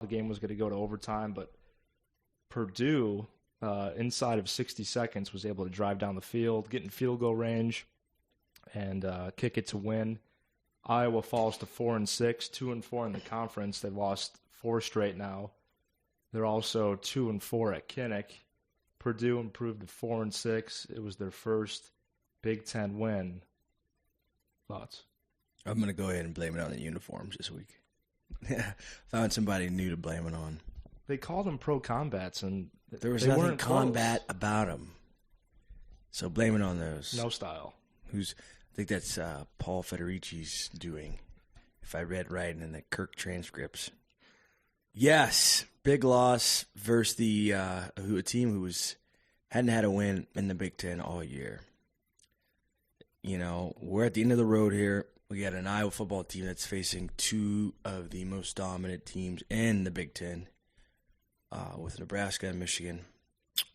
the game was going to go to overtime, but Purdue, inside of 60 seconds, was able to drive down the field, get in field goal range, and kick it to win. Iowa falls to 4-6, 2-4 in the conference. They've lost 4 straight now. They're also 2-4 at Kinnick. Purdue improved to 4-6. It was their first Big Ten win. Thoughts? I'm going to go ahead and blame it on the uniforms this week. Found somebody new to blame it on. They called them pro combats, and there was they nothing weren't combat close. about them. So blame it on those. No style. I think that's Paul Federici's doing, if I read right in the Kirk transcripts. Yes, big loss versus a team who hadn't had a win in the Big Ten all year. You know, we're at the end of the road here. We got an Iowa football team that's facing 2 of the most dominant teams in the Big Ten, with Nebraska and Michigan.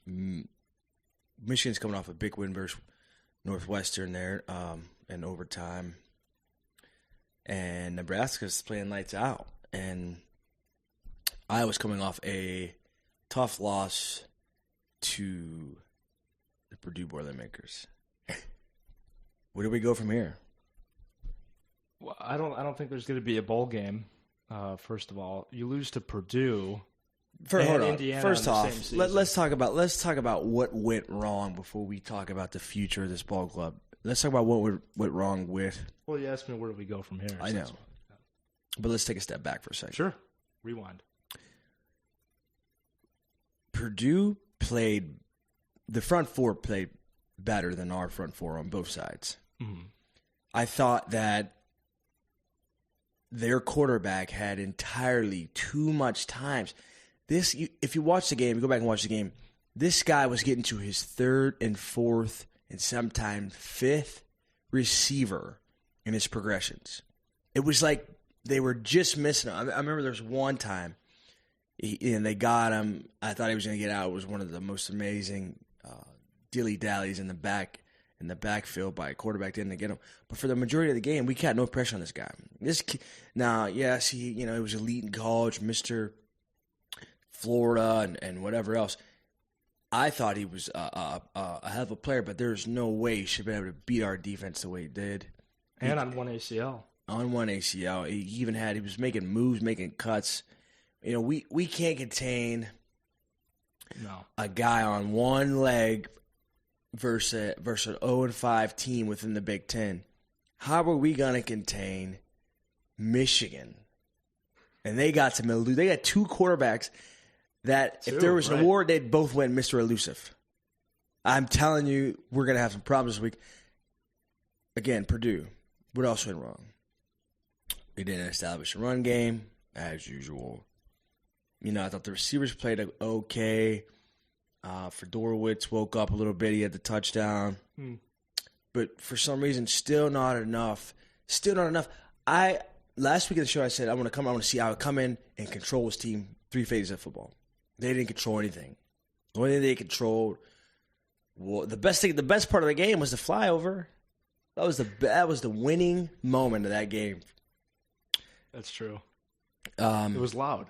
Michigan's coming off a big win versus Northwestern there in overtime. And Nebraska's playing lights out. And Iowa's coming off a tough loss to the Purdue Boilermakers. Where do we go from here? Well, I don't think there's going to be a bowl game. First of all, you lose to Purdue. Hold on. Indiana First off, let's talk about what went wrong before we talk about the future of this ball club. Let's talk about what went wrong with. Well, you asked me where do we go from here. I know, but let's take a step back for a second. Sure. Rewind. Purdue played. The front four played better than our front four on both sides. Mm-hmm. I thought that their quarterback had entirely too much times. If you watch the game, you go back and watch the game, this guy was getting to his 3rd and 4th and sometimes 5th receiver in his progressions. It was like they were just missing him. I remember there was one time, and they got him. I thought he was going to get out. It was one of the most amazing dilly-dallies in the backfield by a quarterback. Didn't get him. But for the majority of the game, we got no pressure on this guy. Now, yes, he was elite in college, Mr. Florida and whatever else. I thought he was a hell of a player, but there's no way he should be able to beat our defense the way he did. And on one ACL. On one ACL. He was making moves, making cuts. You know, we can't contain a guy on one leg versus an 0-5 team within the Big Ten. How are we going to contain Michigan? And they got some elusive. They got 2 quarterbacks that if there was an award, they'd both win Mr. Elusive. I'm telling you, we're going to have some problems this week. Again, Purdue. What else went wrong? We didn't establish a run game, as usual. You know, I thought the receivers played okay. Fedorowicz woke up a little bit. He had the touchdown. But for some reason, still not enough. Last week of the show, I said, I want to see how I come in and control this team 3 phases of football. They didn't control anything. The only thing they controlled, the best part of the game was the flyover. That was the winning moment of that game. That's true. It was loud,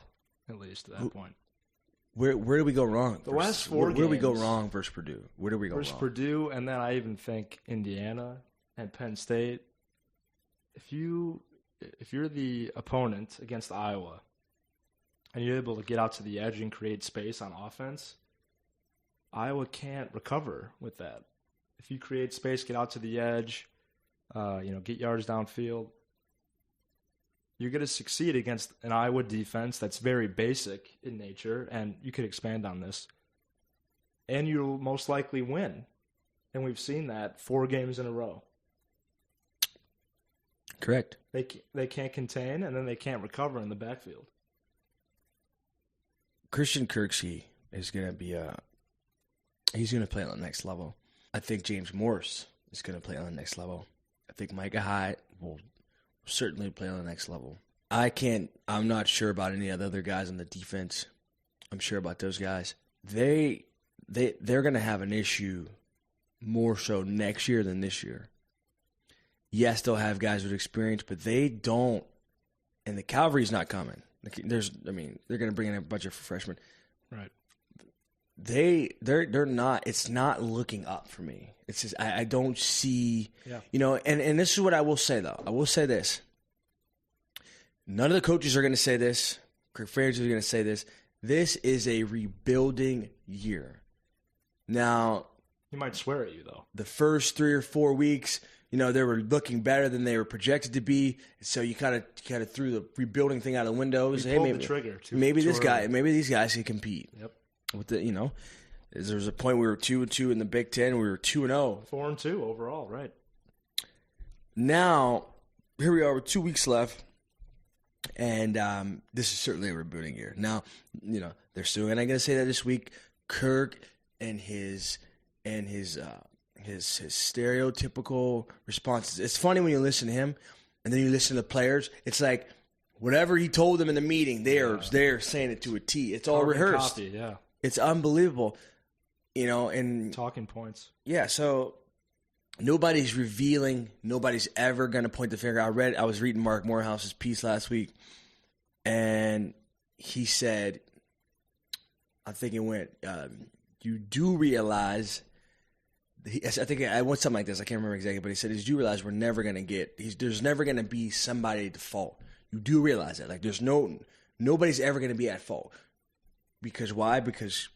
at least at that point. Where do we go wrong? The last 4 games. Where do we go wrong versus Purdue? Where do we go versus wrong? Purdue, and then I even think Indiana and Penn State. If you're the opponent against Iowa, and you're able to get out to the edge and create space on offense, Iowa can't recover with that. If you create space, get out to the edge, get yards downfield, you're going to succeed against an Iowa defense that's very basic in nature, and you could expand on this. And you'll most likely win. And we've seen that 4 games in a row. Correct. They can't contain, and then they can't recover in the backfield. Christian Kirksey is going to be he's going to play on the next level. I think James Morse is going to play on the next level. I think Micah Hyde will certainly play on the next level. I'm not sure about any of the other guys on the defense. I'm sure about those guys. They're going to have an issue more so next year than this year. Yes, they'll have guys with experience, but they don't. And the cavalry's not coming. they're going to bring in a bunch of freshmen. Right. They're not. It's not looking up for me. It's just I don't see. Yeah. And this is what I will say though. I will say this. None of the coaches are going to say this. Kirk Ferentz is going to say this. This is a rebuilding year. Now, he might swear at you though. The first 3 or 4 weeks, they were looking better than they were projected to be. So you kind of threw the rebuilding thing out of the windows. Hey, maybe the trigger. Maybe these guys can compete. Yep. With there was a point we were 2-2 in the Big Ten. We were 2-0. 4-2 overall, right? Now, here we are with 2 weeks left. And this is certainly a rebuilding year. Now, they're still not going to say that this week. Kirk and his stereotypical responses. It's funny when you listen to him, and then you listen to the players. It's like whatever he told them in the meeting, they're saying it to a T. It's all rehearsed. Copy, yeah. It's unbelievable, and talking points. Yeah, so. Nobody's revealing. Nobody's ever going to point the finger. I was reading Mark Morehouse's piece last week, and he said, I think it went, you do realize, I think I went something like this. I can't remember exactly, but he said, you do realize we're never going to there's never going to be somebody at fault. You do realize that. Like, nobody's ever going to be at fault. Because why? Because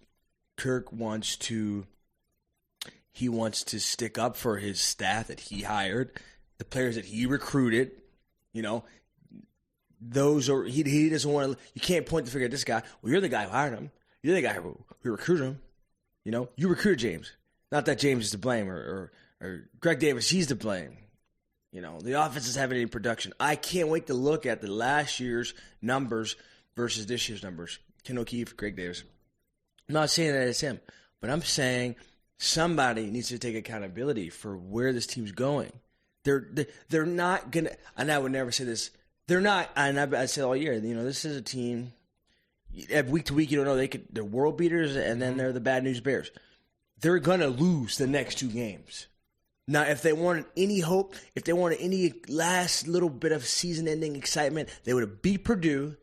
Kirk wants to stick up for his staff that he hired, the players that he recruited. Those are he doesn't want to. You can't point the finger at this guy. Well, you're the guy who hired him. You're the guy who recruited him. You recruited James. Not that James is to blame or Greg Davis. He's to blame. The offense is having any production. I can't wait to look at the last year's numbers versus this year's numbers. Ken O'Keefe, Greg Davis. I'm not saying that it's him, but I'm saying. Somebody needs to take accountability for where this team's going. They're not gonna, and I would never say this. They're not, and I said all year. This is a team. Week to week, you don't know they're world beaters, and then they're the bad news bears. They're gonna lose the next 2 games. Now, if they wanted any hope, if they wanted any last little bit of season-ending excitement, they would have beat Purdue,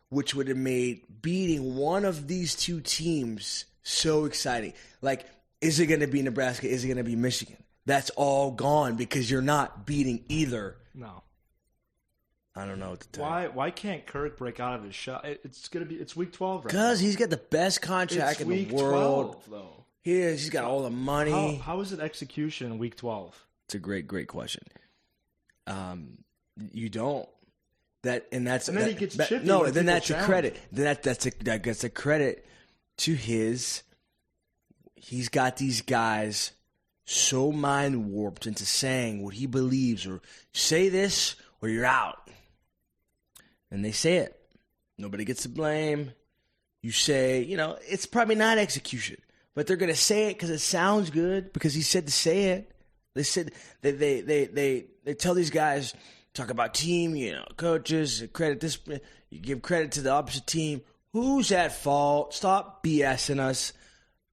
which would have made beating one of these 2 teams so exciting. Like. Is it going to be Nebraska? Is it going to be Michigan? That's all gone because you're not beating either. No. I don't know what to tell you. Why can't Kirk break out of his shot? It's week 12 right now. Because he's got the best contract in the world. It's week 12, though. He is. He's got all the money. How is it execution in week 12? It's a great question. You don't. And then he gets chippy. No, then that's a credit. That's a credit to his. He's got these guys so mind warped into saying what he believes, or say this or you're out. And they say it. Nobody gets the blame. You say, it's probably not execution, but they're going to say it because it sounds good because he said to say it. They said they tell these guys, talk about team, coaches, credit this, you give credit to the opposite team. Who's at fault? Stop BSing us.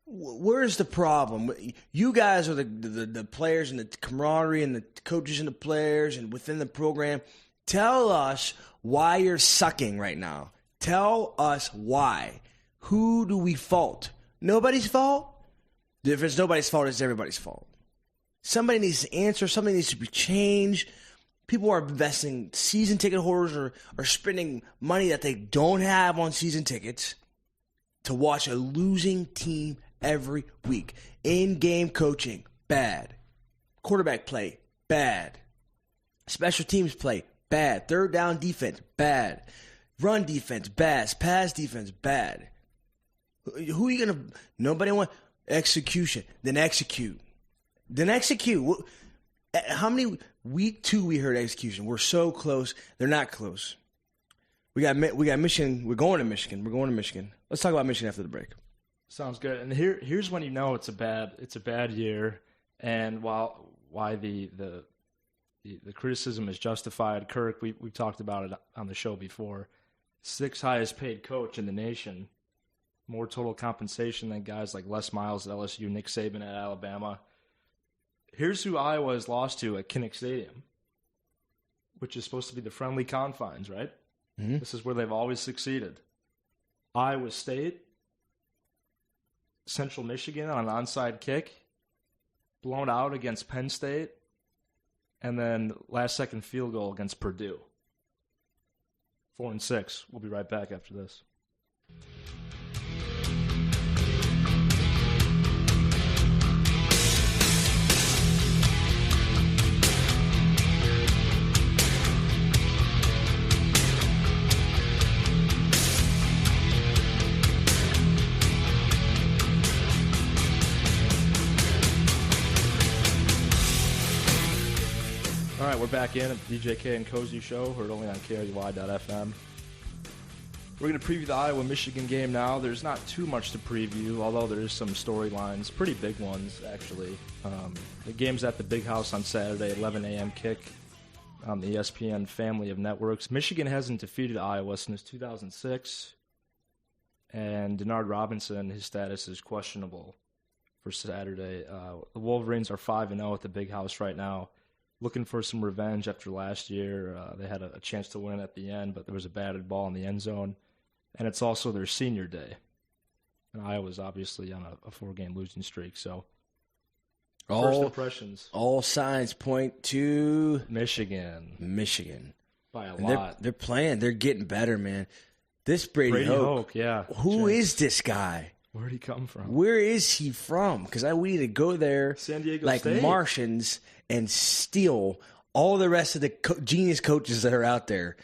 Where's the problem? You guys are the players and the camaraderie and the coaches and the players and within the program. Tell us why you're sucking right now. Tell us why. Who do we fault? Nobody's fault? If it's nobody's fault, it's everybody's fault. Somebody needs to answer. Something needs to be changed. People are investing. Season ticket holders are spending money that they don't have on season tickets to watch a losing team every week. In-game coaching, bad. Quarterback play, bad. Special teams play, bad. Third down defense, bad. Run defense, bad. Pass defense, bad. Who are you going to... Nobody want... Execution. Then execute. How many... Week 2 we heard execution. We're so close. They're not close. We got Michigan. We're going to Michigan. Let's talk about Michigan after the break. Sounds good. And here's when it's a bad year, and why the criticism is justified. Kirk, we've talked about it on the show before. 6th highest paid coach in the nation, more total compensation than guys like Les Miles at LSU, Nick Saban at Alabama. Here's who Iowa has lost to at Kinnick Stadium, which is supposed to be the friendly confines, right? Mm-hmm. This is where they've always succeeded. Iowa State, Central Michigan on an onside kick, blown out against Penn State, and then last-second field goal against Purdue. 4-6. We'll be right back after this. All right, we're back in at the DJK and Cozi Show, heard only on KRUI.FM. We're going to preview the Iowa-Michigan game now. There's not too much to preview, although there is some storylines, pretty big ones, actually. The game's at the Big House on Saturday, 11 a.m. kick on the ESPN family of networks. Michigan hasn't defeated Iowa since 2006, and Denard Robinson, his status is questionable for Saturday. The Wolverines are 5-0 at the Big House right now, looking for some revenge after last year. They had a chance to win at the end, but there was a batted ball in the end zone. And it's also their senior day. And Iowa's obviously on a 4-game losing streak. So, first impressions. All signs point to Michigan. By a and lot. They're playing. They're getting better, man. This Brady Hoke, yeah. Who is this guy? Where'd he come from? Where is he from? Because we need to go there San Diego like State. Martians and steal all the rest of the genius coaches that are out there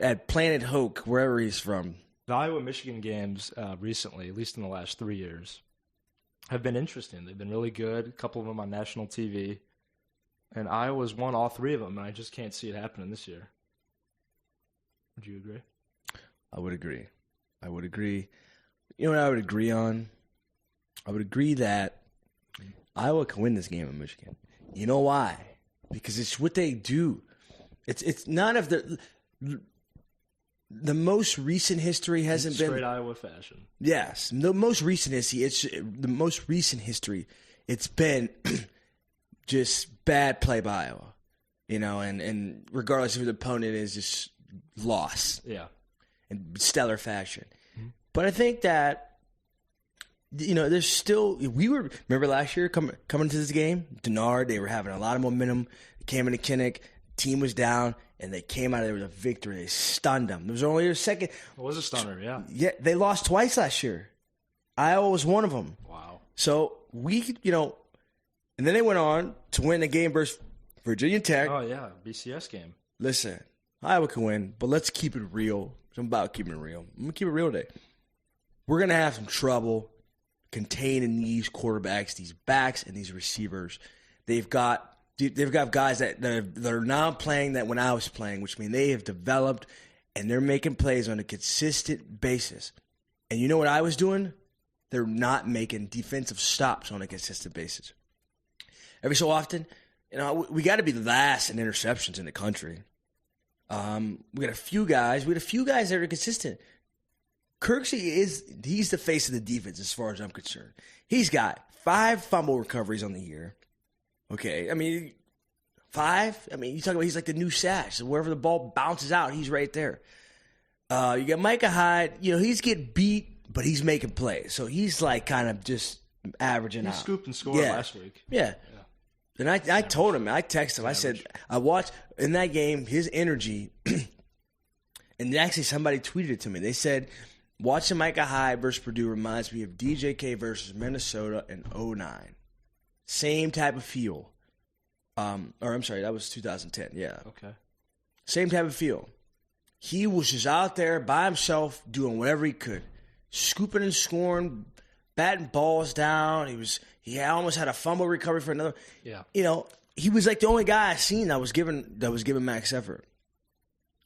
at Planet Hoke, wherever he's from. The Iowa-Michigan games recently, at least in the last 3 years, have been interesting. They've been really good, a couple of them on national TV. And Iowa's won all 3 of them, and I just can't see it happening this year. Would you agree? I would agree. You know what I would agree on? I would agree that Iowa can win this game in Michigan. You know why? Because it's what they do. It's none of the most recent history hasn't been straight Iowa fashion. Yes, the most recent history. It's been just bad play by Iowa, and regardless of who the opponent is, just loss. Yeah, in stellar fashion. Mm-hmm. But I think that there's still remember last year coming to this game, Denard, they were having a lot of momentum. Came into Kinnick, team was down. And they came out of there with a victory. They stunned them. There was only a second. It was a stunner, yeah. Yeah, they lost twice last year. Iowa was one of them. Wow. So and then they went on to win the game versus Virginia Tech. Oh, yeah, BCS game. Listen, Iowa can win, but let's keep it real. I'm about keeping it real. I'm going to keep it real today. We're going to have some trouble containing these quarterbacks, these backs, and these receivers. They've got guys that are now playing that when I was playing, which means they have developed and they're making plays on a consistent basis. And you know what I was doing? They're not making defensive stops on a consistent basis. Every so often, we got to be last in interceptions in the country. We got a few guys. That are consistent. Kirksey he's the face of the defense as far as I'm concerned. He's got 5 fumble recoveries on the year. Okay, 5? You talk about he's like the new Sash. So wherever the ball bounces out, he's right there. You got Micah Hyde. He's getting beat, but he's making plays. So he's like kind of just averaging out. He scooped and scored last week. Yeah. And I told him, I texted him, I said, I watched in that game his energy, and actually somebody tweeted it to me. They said, watching Micah Hyde versus Purdue reminds me of DJK versus Minnesota in 2009. Same type of feel. I'm sorry, that was 2010. Yeah. Okay. Same type of feel. He was just out there by himself doing whatever he could. Scooping and scoring, batting balls down. He almost had a fumble recovery for another. Yeah. He was like the only guy I seen that was given max effort.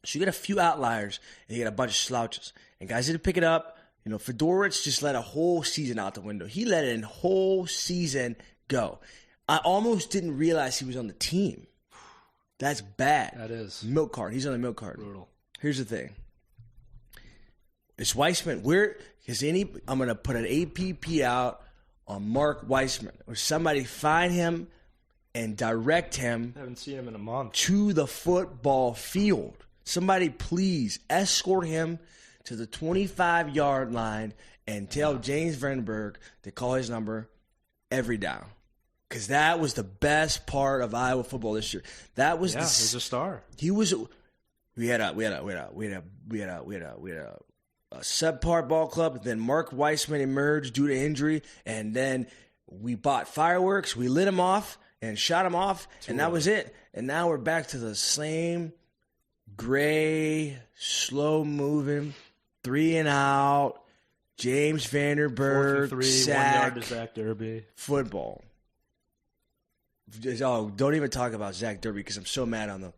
So you get a few outliers and you get a bunch of slouches. And guys didn't pick it up. Fedorich just let a whole season out the window. He let a whole season go. I almost didn't realize he was on the team. That's bad. That is. Milk card. He's on the milk card. Brutal. Here's the thing. It's Weissman. I'm going to put an APP out on Mark Weissman. Or somebody find him and direct him. I haven't seen him in a month. To the football field. Somebody please escort him to the 25-yard line and tell James Vandenberg to call his number every down. Because that was the best part of Iowa football this year. That was he was a star. He was. We had a subpar ball club. Then Mark Weissman emerged due to injury, and then we bought fireworks. We lit him off and shot him off, and that was it. And now we're back to the same gray, slow-moving, 3-and-out, James Vandenberg, 4th and 3, sack, 1 yard to Zach Derby. Football. Oh, don't even talk about Zach Derby because I'm so mad on the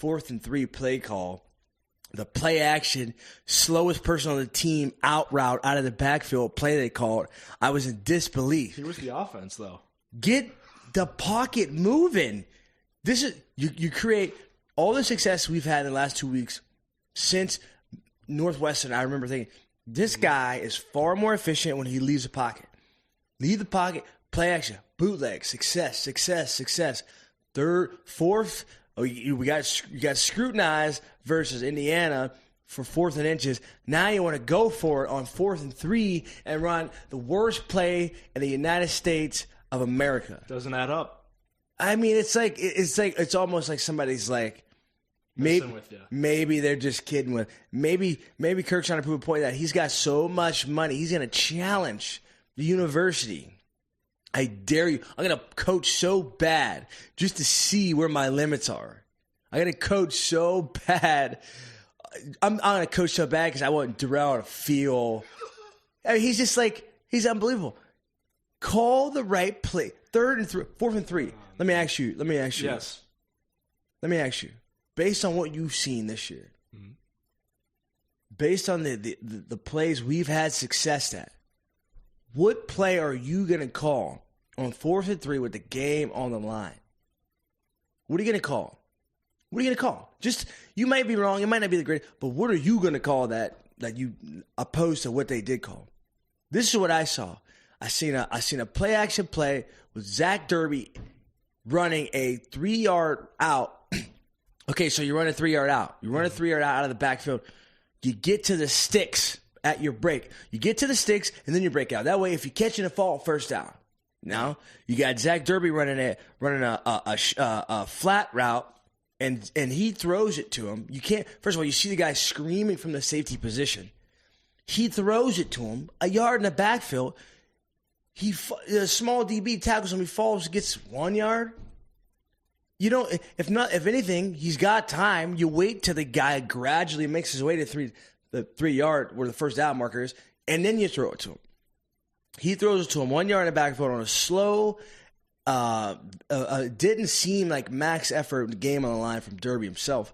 4th and 3 play call. The play action, slowest person on the team out route out of the backfield play they called. I was in disbelief. He was the offense, though. Get the pocket moving. This is you create all the success we've had in the last 2 weeks since Northwestern. I remember thinking, this guy is far more efficient when he leaves the pocket. Leave the pocket, play action, bootleg, success. Third, fourth, you got scrutinized versus Indiana for 4th and inches. Now you want to go for it on 4th and 3 and run the worst play in the United States of America. Doesn't add up. I mean, it's almost like somebody's like, maybe they're just kidding with. Maybe Kirk's trying to prove a point that he's got so much money, he's going to challenge the university. I dare you. I'm going to coach so bad just to see where my limits are. I'm going to coach so bad. I'm going to coach so bad because I want Darrell to feel. I mean, he's just like, he's unbelievable. Call the right play. 4th and 3. Let me ask you. Yes. Let me ask you. Based on what you've seen this year, based on the plays we've had success at, what play are you going to call on 4th and 3 with the game on the line? What are you going to call? Just, you might be wrong. It might not be the great, but what are you going to call that you opposed to what they did call? This is what I saw. I seen a play action play with Zach Derby running a 3-yard out. Okay, so you run a 3-yard out. You run a 3-yard out of the backfield. You get to the sticks at your break. You get to the sticks, and then you break out. That way, if you catch in a fall, first down. Now, you got Zach Derby running a flat route, and he throws it to him. You can't. First of all, you see the guy screaming from the safety position. He throws it to him, a yard in the backfield. A small DB tackles him. He falls, gets 1 yard. You don't. If anything, he's got time. You wait till the guy gradually makes his way to the 3 yard where the first down marker is, and then you throw it to him. He throws it to him 1 yard in the backfield on a slow, didn't seem like max effort game on the line from Derby himself.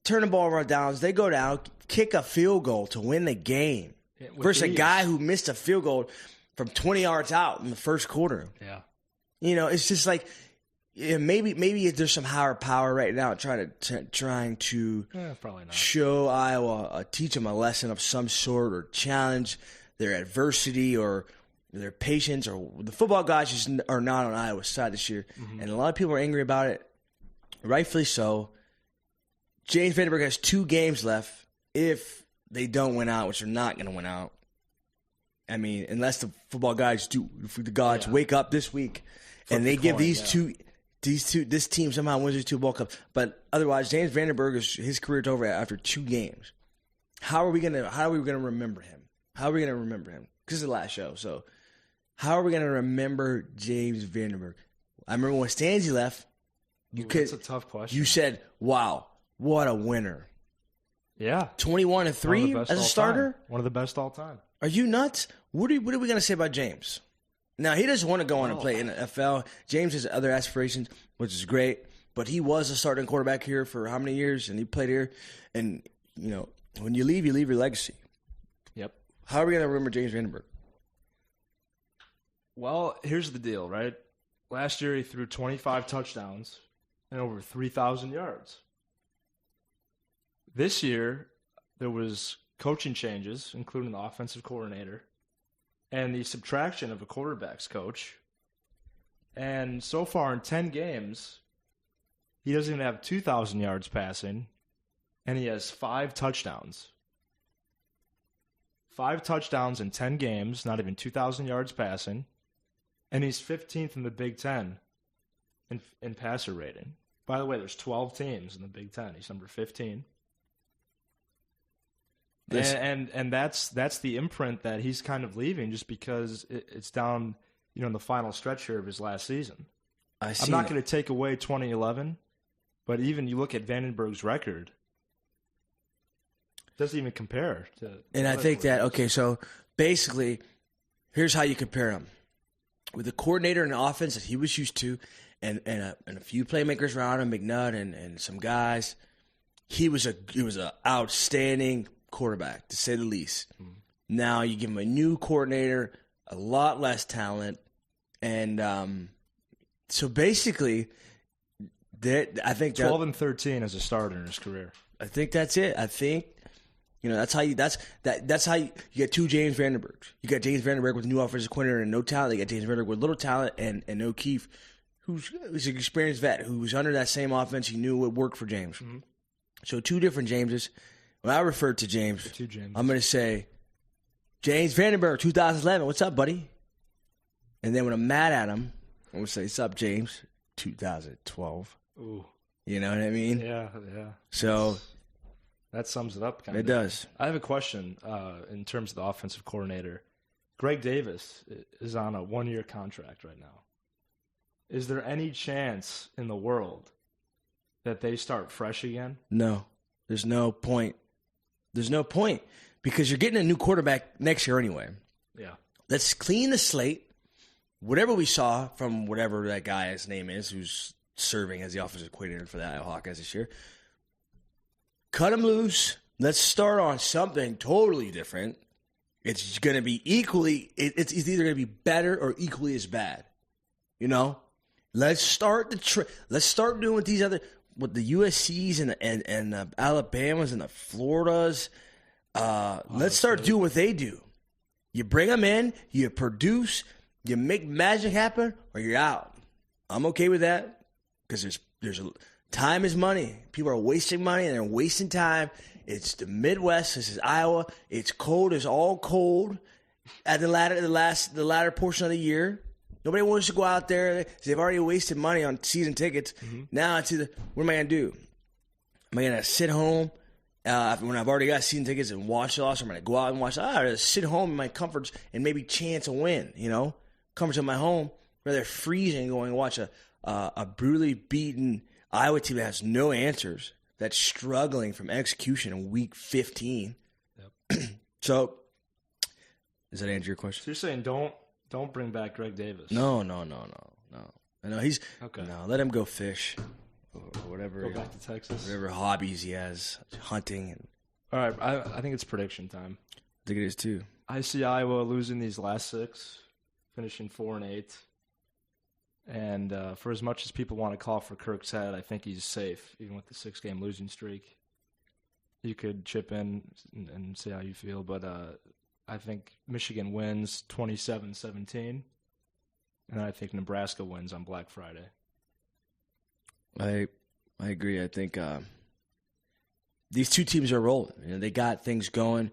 Turn the ball around downs. They go down, kick a field goal to win the game versus a guy who missed a field goal from 20 yards out in the first quarter. Yeah. It's just like, maybe there's some higher power right now trying to probably not. Show Iowa, teach them a lesson of some sort or challenge their adversity or their patience, or the football guys just are not on Iowa's side this year. And a lot of people are angry about it, rightfully so. James Vandenberg has 2 games left if they don't win out, which they're not going to win out. I mean, unless the football guys wake up this week and they give this team somehow wins these 2 ball cups. But otherwise, James Vandenberg, his career's over after 2 games. How are we gonna remember him? Because it's the last show. So how are we gonna remember James Vandenberg? I remember when Stanzi left. That's a tough question. You said, "Wow, what a winner!" Yeah, 21-3 as a starter. One of the best all time. Are you nuts? What are we going to say about James? Now, he doesn't want to go on and play in the NFL. James has other aspirations, which is great. But he was a starting quarterback here for how many years? And he played here. And, when you leave your legacy. Yep. How are we going to remember James Vandenberg? Well, here's the deal, right? Last year, he threw 25 touchdowns and over 3,000 yards. This year, there was coaching changes, including the offensive coordinator, and the subtraction of a quarterback's coach. And so far in 10 games, he doesn't even have 2,000 yards passing, and he has 5 touchdowns. 5 touchdowns in 10 games, not even 2,000 yards passing. And he's 15th in the Big Ten in passer rating. By the way, there's 12 teams in the Big Ten. He's number 15. And that's the imprint that he's kind of leaving just because it's down, in the final stretch here of his last season. I'm not going to take away 2011, but even you look at Vandenberg's record, it doesn't even compare to. And I think that, okay, so basically, here's how you compare him. With the coordinator and the offense that he was used to, and a few playmakers around him, McNutt and some guys, he was an outstanding quarterback, to say the least. Mm-hmm. Now you give him a new coordinator, a lot less talent, and so basically, I think 12-13 as a starter in his career. I think that's it. I think that's how you get 2 James Vandenbergs. You got James Vandenberg with a new offensive coordinator and no talent. You got James Vandenberg with little talent and O'Keefe, who's an experienced vet who was under that same offense. He knew it would work for James. Mm-hmm. So 2 different Jameses. When I refer to James, I'm going to say, James Vandenberg, 2011, what's up, buddy? And then when I'm mad at him, I'm going to say, what's up, James, 2012. Ooh. You know what I mean? Yeah. So that sums it up, kind of. It does. I have a question in terms of the offensive coordinator. Greg Davis is on a 1-year contract right now. Is there any chance in the world that they start fresh again? No. There's no point. There's no point because you're getting a new quarterback next year anyway. Yeah. Let's clean the slate. Whatever we saw from whatever that guy's name is who's serving as the offensive coordinator for the Hawkeyes this year, cut him loose. Let's start on something totally different. It's going to be it's either going to be better or equally as bad. Let's start let's start doing with the USCs and the Alabamas and the Floridas. Let's start doing what they do. You bring them in, you produce, you make magic happen, or you're out. I'm okay with that because time is money. People are wasting money and they're wasting time. It's the Midwest. This is Iowa. It's cold. It's all cold at the latter portion of the year. Nobody wants to go out there. They've already wasted money on season tickets. Mm-hmm. Now it's either, what am I going to do? Am I going to sit home when I've already got season tickets and watch the loss? Or am I going to go out and watch? I'd rather sit home in my comforts and maybe chance a win, Comforts of my home, rather freezing going to watch a brutally beaten Iowa team that has no answers, that's struggling from execution in week 15. Yep. So, does that answer your question? So you're saying don't bring back Greg Davis? No. I know he's okay. No, let him go fish or whatever. Go back to Texas. Whatever hobbies he has, hunting. All right, I think it's prediction time. I think it is too. I see Iowa losing these last 6, finishing 4-8. And for as much as people want to call for Kirk's head, I think he's safe, even with the 6-game losing streak. You could chip in and see how you feel, but I think Michigan wins 27-17, and I think Nebraska wins on Black Friday. I agree. I think these 2 teams are rolling. They got things going.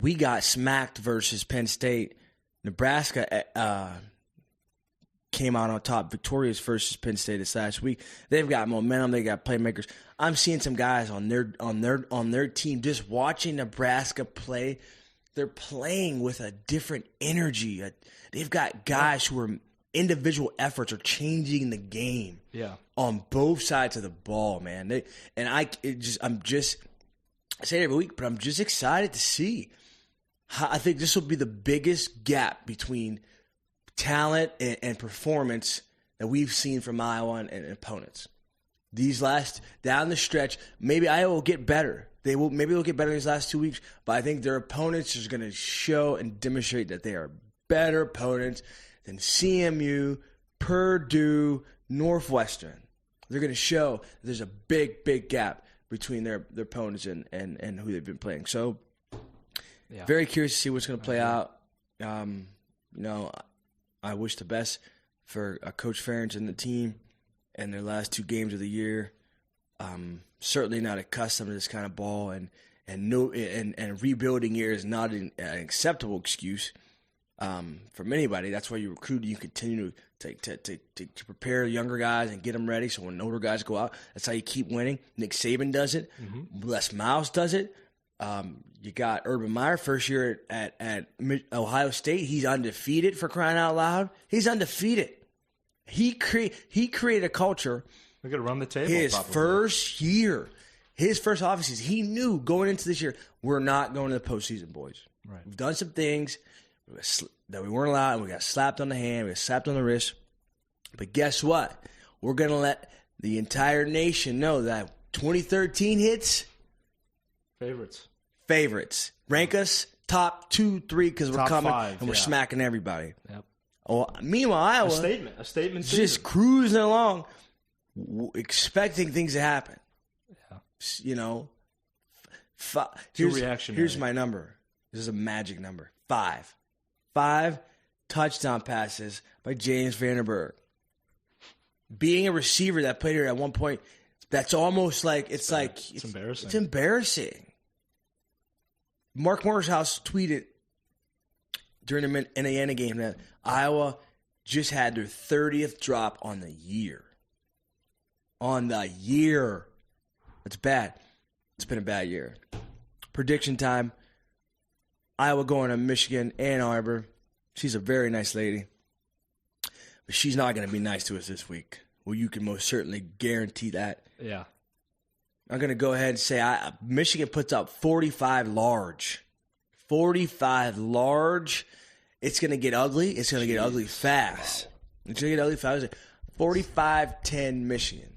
We got smacked versus Penn State. Nebraska came out on top, victorious versus Penn State this last week. They've got momentum. They got playmakers. I'm seeing some guys on their team just watching Nebraska play. They're playing with a different energy. They've got guys who are individual efforts are changing the game. Yeah, on both sides of the ball, man. I say it every week, but I'm just excited to see. I think this will be the biggest gap between talent and performance that we've seen from Iowa and opponents. These last down the stretch, maybe Iowa will get better. Maybe they'll get better these last 2 weeks, but I think their opponents are going to show and demonstrate that they are better opponents than CMU, Purdue, Northwestern. They're going to show there's a big, big gap between their opponents and who they've been playing. So, very curious to see what's going to play out. I wish the best for Coach Ferentz and the team and their last 2 games of the year. certainly not accustomed to this kind of ball, and rebuilding here is not an acceptable excuse from anybody. That's why you recruit. You continue to prepare younger guys and get them ready. So when older guys go out, that's how you keep winning. Nick Saban does it. Les Miles does it. You got Urban Meyer, first year at Ohio State. He's undefeated, for crying out loud. He's undefeated. He created a culture. We're going to run the table. His first year, his first offseason, he knew going into this year, we're not going to the postseason, boys. Right. We've done some things that we weren't allowed, and we got slapped on the hand, we got slapped on the wrist. But guess what? We're going to let the entire nation know that 2013 hits. Favorites. Rank us top 2, 3, because we're coming 5, and we're smacking everybody. Yep. Oh, meanwhile, Iowa. A statement. Just cruising along, expecting things to happen. Yeah. You know, here's my number. This is a magic number. 5. 5 touchdown passes by James Vanderburg. Being a receiver that played here at one point, that's almost like it's embarrassing. It's embarrassing. Mark Morshouse tweeted during the Indiana game that Iowa just had their 30th drop on the year. That's bad. It's been a bad year. Prediction time. Iowa going to Michigan, Ann Arbor. She's a very nice lady. But she's not going to be nice to us this week. Well, you can most certainly guarantee that. Yeah. I'm going to go ahead and say Michigan puts up 45 large. 45 large. It's going to get ugly. It's going to get ugly fast. It's going to get ugly fast. 45-10 Michigan.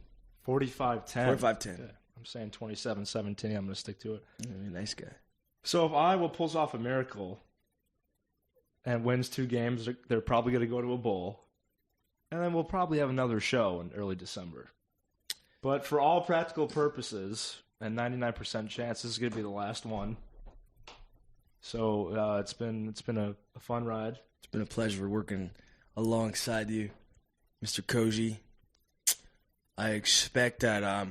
45-10. 45-10. Yeah. I'm saying 27-17. I'm going to stick to it. Nice guy. So if Iowa pulls off a miracle and wins 2 games, they're probably going to go to a bowl. And then we'll probably have another show in early December. But for all practical purposes, and 99% chance, this is going to be the last one. So it's been a fun ride. It's been a pleasure working alongside you, Mr. Cozi. I expect that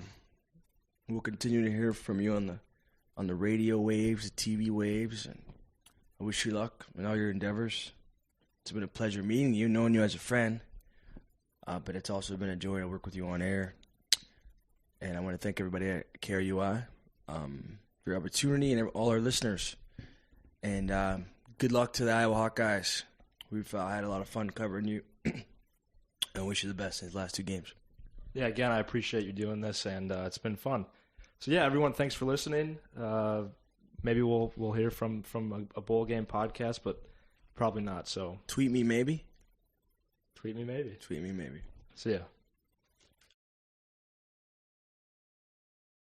we'll continue to hear from you on the radio waves, the TV waves, and I wish you luck in all your endeavors. It's been a pleasure meeting you, knowing you as a friend, but it's also been a joy to work with you on air. And I want to thank everybody at KRUI for your opportunity and all our listeners. And good luck to the Iowa Hawkeyes. We've had a lot of fun covering you. I wish you the best in these last 2 games. Yeah, again, I appreciate you doing this, and it's been fun. So, yeah, everyone, thanks for listening. Maybe we'll hear from a bowl game podcast, but probably not. So tweet me maybe. Tweet me maybe. Tweet me maybe. See ya.